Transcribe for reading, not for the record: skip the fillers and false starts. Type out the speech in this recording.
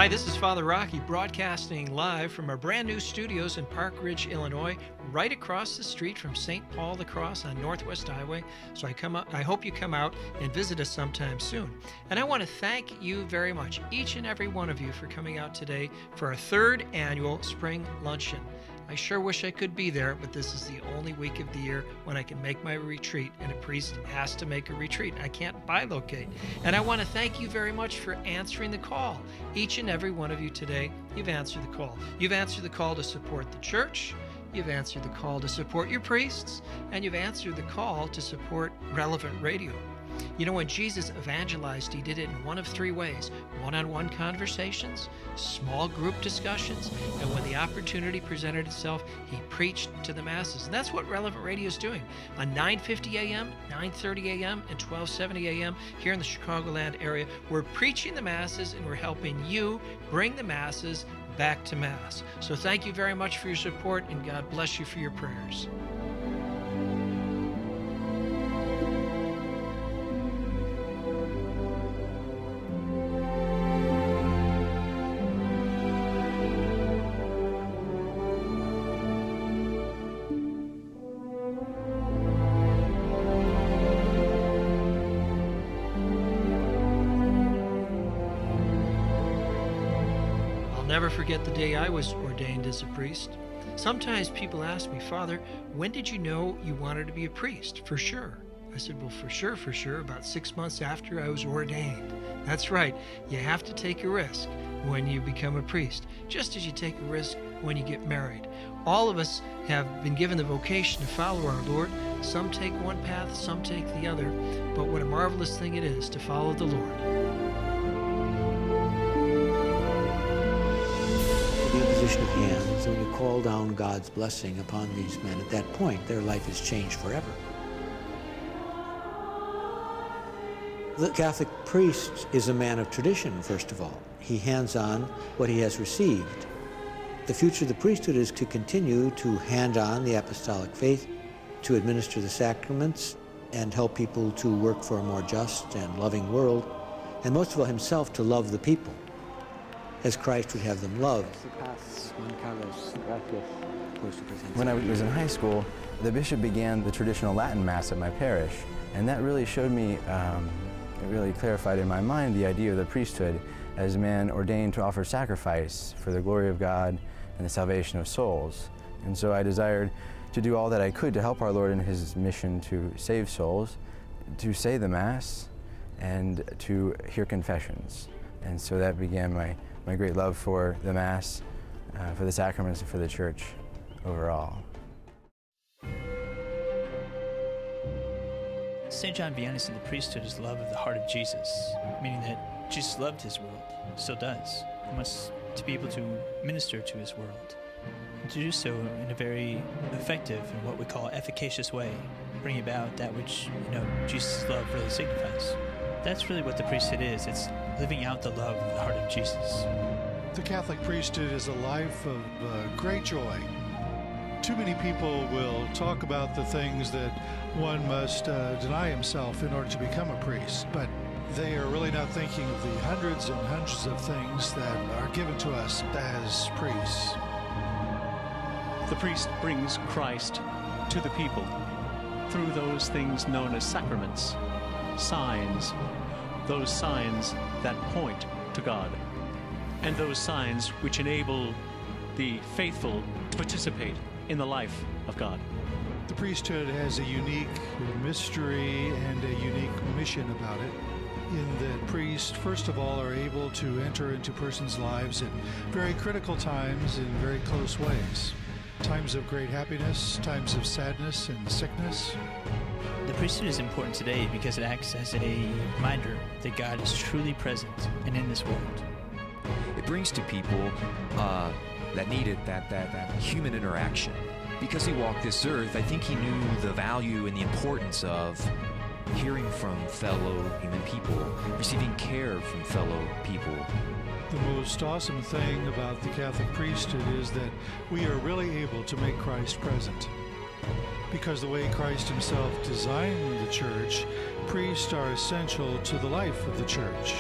Hi, this is Father Rocky broadcasting live from our brand new studios in Park Ridge, Illinois, right across the street from St. Paul the Cross on Northwest Highway. So I hope you come out and visit us sometime soon. And I want to thank you very much, each and every one of you, for coming out today for our third annual Spring Luncheon. I sure wish I could be there, but this is the only week of the year when I can make my retreat, and a priest has to make a retreat. I can't bilocate. And I want to thank you very much for answering the call. Each and every one of you today, you've answered the call. You've answered the call to support the church, you've answered the call to support your priests, and you've answered the call to support Relevant Radio. You know, when Jesus evangelized, he did it in one of three ways: one-on-one conversations, small group discussions, and when the opportunity presented itself, he preached to the masses. And that's what Relevant Radio is doing on 9:50 a.m., 9:30 a.m., and 12:70 a.m. here in the Chicagoland area. We're preaching the masses, and we're helping you bring the masses back to Mass. So thank you very much for your support, and God bless you for your prayers. Never forget the day I was ordained as a priest. Sometimes people ask me, Father, when did you know you wanted to be a priest? For sure. I said, well, for sure, about 6 months after I was ordained. That's right. You have to take a risk when you become a priest, just as you take a risk when you get married. All of us have been given the vocation to follow our Lord. Some take one path, some take the other. But what a marvelous thing it is to follow the Lord. The imposition of hands, when you call down God's blessing upon these men, at that point, their life is changed forever. The Catholic priest is a man of tradition, first of all. He hands on what he has received. The future of the priesthood is to continue to hand on the apostolic faith, to administer the sacraments, and help people to work for a more just and loving world, and most of all, himself to love the people, as Christ would have them loved. When I was in high school, the bishop began the traditional Latin Mass at my parish, and that really showed me, it really clarified in my mind the idea of the priesthood as a man ordained to offer sacrifice for the glory of God and the salvation of souls. And so I desired to do all that I could to help our Lord in his mission to save souls, to say the Mass, and to hear confessions. And so that began my great love for the Mass, for the sacraments, and for the Church overall. St. John Vianney said the priesthood is the love of the heart of Jesus, meaning that Jesus loved his world, still does, and wants to be able to minister to his world, and to do so in a very effective and what we call efficacious way, bringing about that which, Jesus' love really signifies. That's really what the priesthood is. It's living out the love of the heart of Jesus. The Catholic priesthood is a life of great joy. Too many people will talk about the things that one must deny himself in order to become a priest, but they are really not thinking of the hundreds and hundreds of things that are given to us as priests. The priest brings Christ to the people through those things known as sacraments, signs, those signs that point to God, and those signs which enable the faithful to participate in the life of God. The priesthood has a unique mystery and a unique mission about it, in that priests, first of all, are able to enter into persons' lives at very critical times in very close ways. Times of great happiness, times of sadness and sickness. The priesthood is important today because it acts as a reminder that God is truly present and in this world. It brings to people that needed that human interaction. Because he walked this earth, I think he knew the value and the importance of hearing from fellow human people, receiving care from fellow people. The most awesome thing about the Catholic priesthood is that we are really able to make Christ present. Because the way Christ himself designed the church, priests are essential to the life of the church.